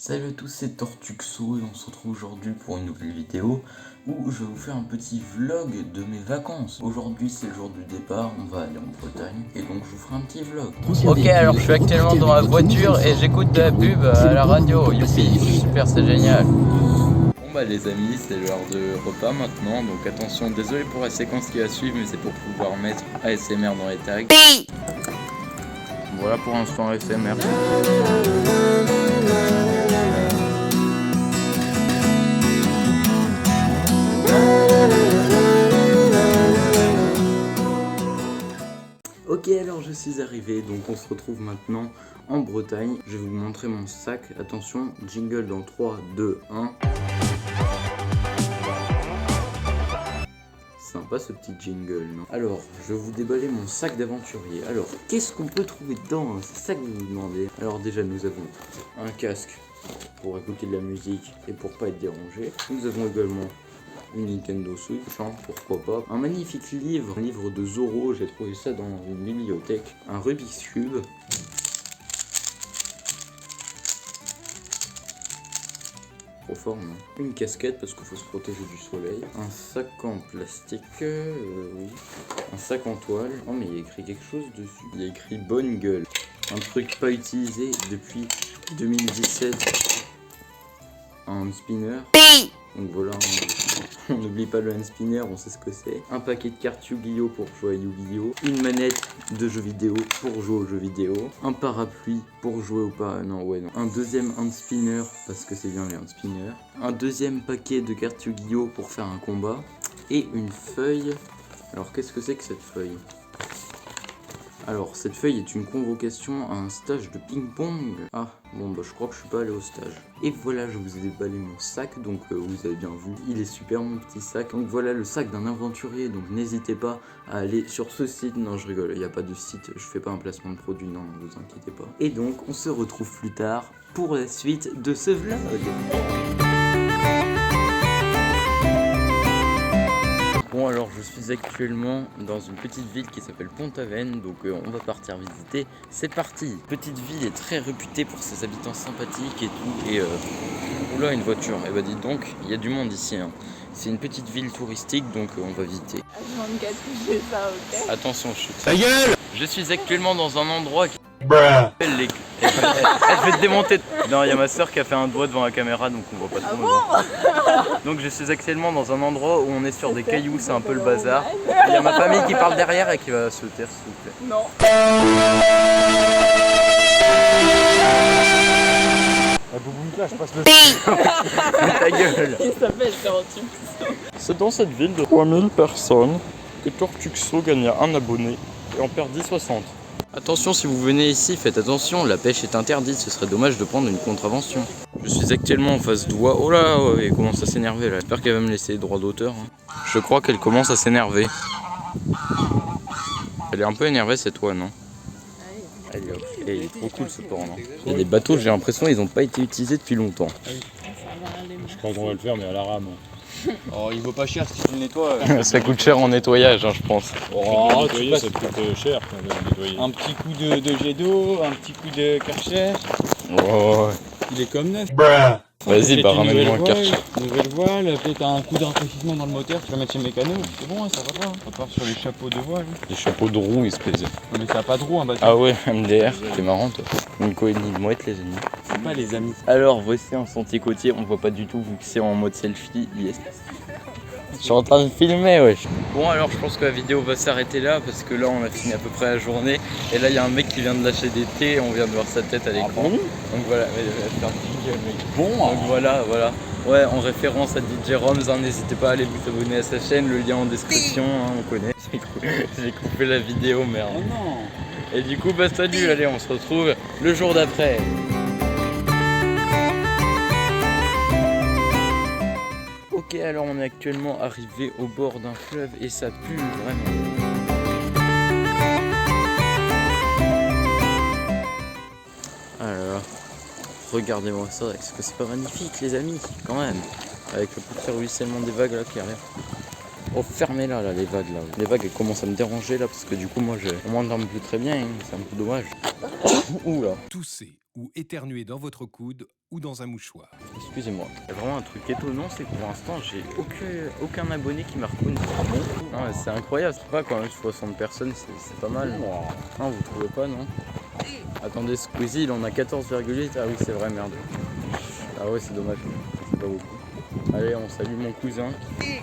Salut à tous, c'est Tortuxo et on se retrouve aujourd'hui pour une nouvelle vidéo où je vais vous faire un petit vlog de mes vacances. Aujourd'hui c'est le jour du départ, on va aller en Bretagne et donc je vous ferai un petit vlog. Ok, alors je suis actuellement dans ma voiture et j'écoute de la pub à la radio. Youpi, super, c'est génial. Bon bah les amis, c'est l'heure de repas maintenant, donc attention, désolé pour la séquence qui va suivre, mais c'est pour pouvoir mettre ASMR dans les tags. Voilà pour l'instant ASMR. Ok, alors je suis arrivé, donc on se retrouve maintenant en Bretagne. Je vais vous montrer mon sac. Attention, jingle dans 3, 2, 1. Sympa ce petit jingle, non? Alors, je vais vous déballer mon sac d'aventurier. Alors, qu'est-ce qu'on peut trouver dedans? C'est ça que vous vous demandez. Alors déjà, nous avons un casque pour écouter de la musique et pour pas être dérangé. Nous avons également une Nintendo Switch, pourquoi pas. Un magnifique livre, un livre de Zorro, j'ai trouvé ça dans une bibliothèque. Un Rubik's Cube. Trop fort, non? Une casquette parce qu'il faut se protéger du soleil. Un sac en plastique, oui. Un sac en toile. Oh mais il y a écrit quelque chose dessus. Il y a écrit bonne gueule. Un truc pas utilisé depuis 2017. Un spinner. Donc voilà, on n'oublie pas le hand spinner, on sait ce que c'est. Un paquet de cartes Yu-Gi-Oh pour jouer à Yu-Gi-Oh. Une manette de jeux vidéo pour jouer aux jeux vidéo. Un parapluie pour jouer au non. Un deuxième hand spinner parce que c'est bien les hand spinners. Un deuxième paquet de cartes Yu-Gi-Oh pour faire un combat. Et une feuille. Alors qu'est-ce que c'est que cette feuille ? Alors, cette feuille est une convocation à un stage de ping-pong. Ah, bon bah je crois que je suis pas allé au stage. Et voilà, je vous ai déballé mon sac, donc vous avez bien vu, il est super mon petit sac. Donc voilà le sac d'un aventurier, donc n'hésitez pas à aller sur ce site. Non, je rigole, il n'y a pas de site, je fais pas un placement de produit, non, ne vous inquiétez pas. Et donc, on se retrouve plus tard pour la suite de ce vlog. Bon alors je suis actuellement dans une petite ville qui s'appelle Pont-Aven, donc on va partir visiter, c'est parti. Petite ville est très réputée pour ses habitants sympathiques et tout, et oula une voiture, et bah dites donc, il y a du monde ici, hein. C'est une petite ville touristique donc on va visiter. Attention chute. Ta gueule. Je suis actuellement dans un endroit qui... Elle fait démonter. Non, il y a ma soeur qui a fait un doigt devant la caméra donc on voit pas trop. Donc je suis actuellement dans un endroit où on est sur des cailloux, c'est un peu le bazar. Il y a ma famille qui parle derrière et qui va se taire s'il vous plaît. Non. Là, je passe le... Ta gueule. Il s'appelle Tortuxo. C'est dans cette ville de 3000 personnes que Tortuxo gagna un abonné et en perdit 60. Attention, si vous venez ici, faites attention, la pêche est interdite, ce serait dommage de prendre une contravention. Je suis actuellement en face d'Oua. Oh là, ouais, elle commence à s'énerver là. J'espère qu'elle va me laisser les droits d'auteur. Hein. Je crois qu'elle commence à s'énerver. Elle est un peu énervée cette Oua, non? Allez hop, et il est trop cool ce port, non? Il y a des bateaux, j'ai l'impression ils n'ont pas été utilisés depuis longtemps. Je crois qu'on va le faire, mais à la rame. Oh, il vaut pas cher si tu le nettoies. Ça coûte cher en nettoyage, hein, je pense. Oh, nettoyer, ça te coûte cher quand même, nettoyer. Un petit coup de jet d'eau, un petit coup de Karcher. Oh, Il est comme neuf. vas-y, bah ramène-moi un Karcher. Nouvelle voile, peut-être un coup de rafraîchissement dans le moteur. Tu vas mettre chez Mécano. C'est bon, hein, ça va pas. On part sur les chapeaux de voile. Les chapeaux de roue, ils se plaisaient. Non, mais ça a pas de roue, un bateau. Ah ouais, MDR, t'es marrant toi. Une co-énigmouette les amis. C'est pas les amis. Alors voici un sentier côtier, on voit pas du tout vu que c'est en mode selfie. Yes. Je suis en train de filmer, wesh. Bon alors je pense que la vidéo va s'arrêter là parce que là on a fini à peu près la journée. Et là il y a un mec qui vient de lâcher des thés, on vient de voir sa tête à l'écran. Donc voilà, c'est un DJ mec. Bon. Donc voilà. Ouais, en référence à DJ Roms, hein, n'hésitez pas à aller vous abonner à sa chaîne, le lien en description, hein, on connaît. J'ai coupé la vidéo, merde. Oh non. Et du coup bah salut, allez on se retrouve le jour d'après. Ok, alors on est actuellement arrivé au bord d'un fleuve et ça pue vraiment. Alors, regardez-moi ça, est-ce que c'est pas magnifique les amis, quand même, avec le petit ruissellement des vagues là qui arrive. Oh fermez-la là les vagues là. Les vagues elles commencent à me déranger là parce que du coup moi au moins j'en plus très bien, hein. C'est un peu dommage. Ouh là. Tousser ou éternuer dans votre coude ou dans un mouchoir. Excusez-moi. Il y a vraiment un truc étonnant, c'est que pour l'instant, j'ai aucun abonné qui m'a reconnu. Ah bon? Non, mais c'est incroyable. C'est pas quand même 60 personnes, c'est pas mal. Non, vous trouvez pas, non? Attendez, Squeezie, il en a 14,8. Ah oui, c'est vrai, merde. Ah ouais, c'est dommage. C'est pas beaucoup. Allez, on salue mon cousin. Ouais,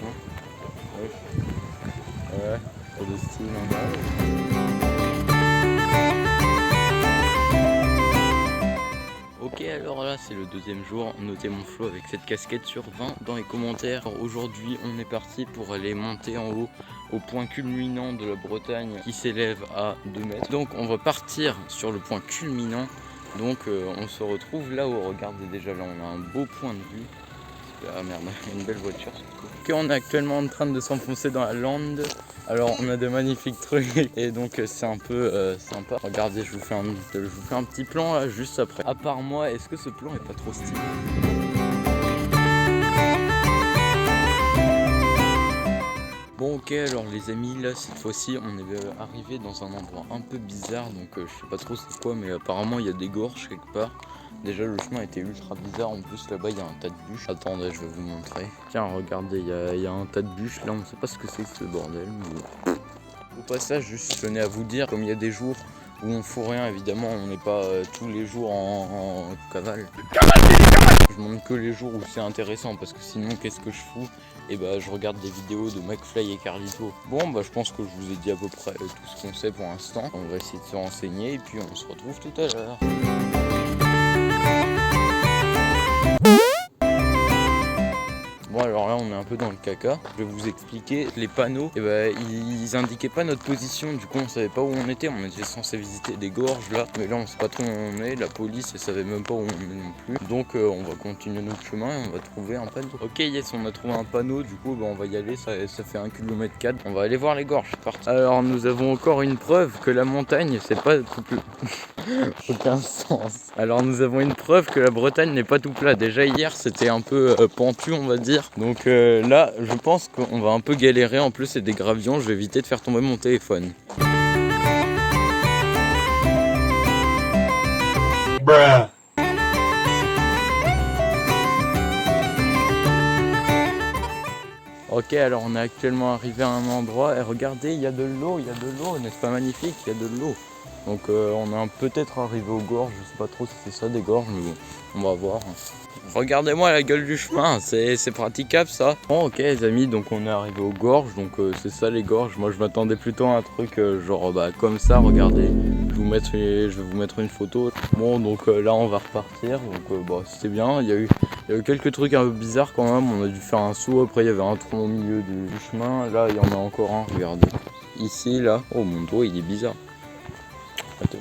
trop de style. Ok, alors là c'est le deuxième jour, notez mon flow avec cette casquette sur 20 dans les commentaires. Aujourd'hui on est parti pour aller monter en haut au point culminant de la Bretagne qui s'élève à 2 mètres. Donc on va partir sur le point culminant, donc on se retrouve là-haut. Regardez déjà là on a un beau point de vue. Ah merde, il y a une belle voiture. Ok, on est actuellement en train de s'enfoncer dans la lande. Alors on a de magnifiques trucs et donc c'est un peu sympa. Regardez, je vous fais un petit plan là juste après. À part moi, est-ce que ce plan est pas trop stylé? Bon ok, alors les amis, là cette fois-ci on est arrivé dans un endroit un peu bizarre. Donc je sais pas trop c'est quoi, mais apparemment il y a des gorges quelque part. Déjà le chemin était ultra bizarre, en plus là-bas il y a un tas de bûches. Attendez, je vais vous montrer. Tiens, regardez, il y a un tas de bûches, là on sait pas ce que c'est que ce bordel. Mais... Au passage, juste je tenais à vous dire, comme il y a des jours où on fout rien, évidemment on n'est pas tous les jours en cavale. Je montre que les jours où c'est intéressant, parce que sinon qu'est-ce que je fous? Et bah je regarde des vidéos de McFly et Carlito. Bon bah je pense que je vous ai dit à peu près tout ce qu'on sait pour l'instant. On va essayer de se renseigner et puis on se retrouve tout à l'heure. Bon alors là on est un peu dans le caca. Je vais vous expliquer. Les panneaux, et bah, ils indiquaient pas notre position. Du coup on savait pas où on était. On était censé visiter des gorges là, mais là on sait pas trop où on est. La police elle savait même pas où on est non plus. Donc on va continuer notre chemin et on va trouver un panneau. Ok, yes, on a trouvé un panneau. Du coup bah, on va y aller. Ça fait 1,4 km. On va aller voir les gorges. C'est parti. Alors nous avons encore une preuve que la montagne c'est pas tout plat. Aucun sens. Alors nous avons une preuve que la Bretagne n'est pas tout plat. Déjà hier c'était un peu pentu on va dire. Donc là je pense qu'on va un peu galérer. En plus c'est des gravillons, je vais éviter de faire tomber mon téléphone. Bruh. Ok, alors on est actuellement arrivé à un endroit et regardez, il y a de l'eau, n'est-ce pas magnifique? Il y a de l'eau. Donc on est peut-être arrivé aux gorges, je sais pas trop si c'est ça des gorges, mais bon, on va voir. Regardez-moi la gueule du chemin, c'est praticable ça. Bon ok les amis, donc on est arrivé aux gorges, donc c'est ça les gorges. Moi je m'attendais plutôt à un truc genre comme ça, regardez. Je vais vous mettre une photo. Bon donc là on va repartir, donc bah, c'était bien. Il y a eu quelques trucs un peu bizarres quand même, on a dû faire un saut, après il y avait un trou au milieu du chemin. Là il y en a encore un, regardez. Ici là, oh mon doigt il est bizarre.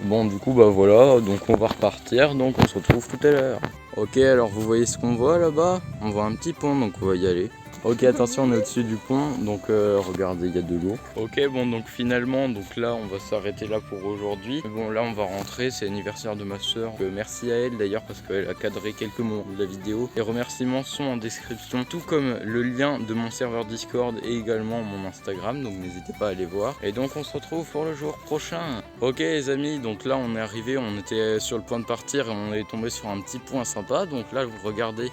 Bon du coup bah voilà, donc on va repartir, donc on se retrouve tout à l'heure. Ok, alors vous voyez ce qu'on voit là-bas? On voit un petit pont, donc on va y aller. Ok, attention, on est au-dessus du pont, donc regardez, il y a de l'eau. Ok, bon, donc finalement, donc là, on va s'arrêter là pour aujourd'hui. Bon, là, on va rentrer, c'est l'anniversaire de ma soeur. Merci à elle d'ailleurs, parce qu'elle a cadré quelques moments de la vidéo. Les remerciements sont en description, tout comme le lien de mon serveur Discord et également mon Instagram, donc n'hésitez pas à aller voir. Et donc, on se retrouve pour le jour prochain. Ok, les amis, donc là, on est arrivé, on était sur le point de partir et on est tombé sur un petit point sympa. Donc là, vous regardez.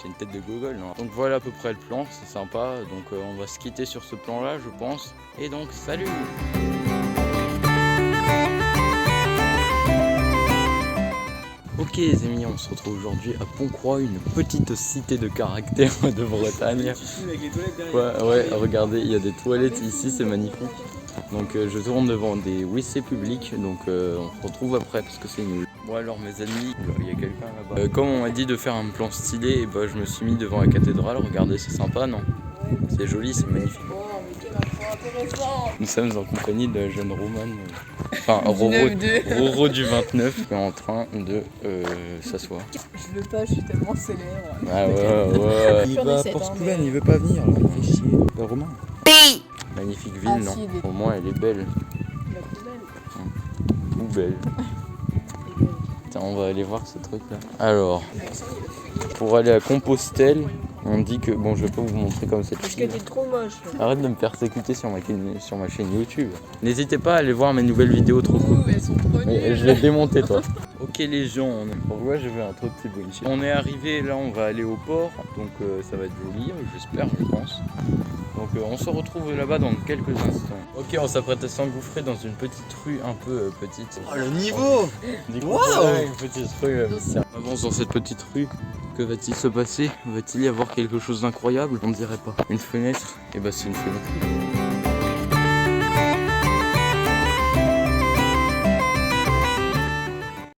J'ai une tête de gogol, non? Donc voilà à peu près le plan, c'est sympa. Donc on va se quitter sur ce plan là je pense. Et donc salut! Ok les amis, on se retrouve aujourd'hui à Pont-Croix, une petite cité de caractère de Bretagne. Ouais, regardez, il y a des toilettes ici, c'est magnifique. Donc je tourne devant des WC publics, donc on se retrouve après parce que c'est nul. Bon alors mes amis, il y a quelqu'un là-bas. Comme on m'a dit de faire un plan stylé, et bah, je me suis mis devant la cathédrale, regardez c'est sympa non? C'est joli, c'est magnifique. Nous sommes en compagnie de la jeune Romane, enfin Roro du 29 qui est en train de s'asseoir. Je veux pas, je suis tellement célèbre. Ah ouais. Il va pour Spoulen, il veut pas venir, là. Il fait chier. Le Romain. Magnifique ville, non? Au moins elle est belle. La plus belle. Poubelle. Tiens, on va aller voir ce truc là. Alors, pour aller à Compostelle, on dit que... Bon, je vais pas vous montrer comme cette parce fille. que t'es trop moche. Arrête de me persécuter sur ma chaîne YouTube. N'hésitez pas à aller voir mes nouvelles vidéos trop cool. Elles sont trop nulles. Je l'ai démonté toi. Ok Ok les gens, pourquoi je veux un trop petit bruit. On est arrivé, là on va aller au port, donc ça va être joli, j'espère, je pense. Donc on se retrouve là-bas dans quelques instants. Ok, on s'apprête à s'engouffrer dans une petite rue un peu petite. Oh le niveau! Wow, une petite rue. On avance dans cette petite rue. Que va-t-il se passer? Va-t-il y avoir quelque chose d'incroyable? On ne dirait pas. Une fenêtre? Et bah c'est une fenêtre.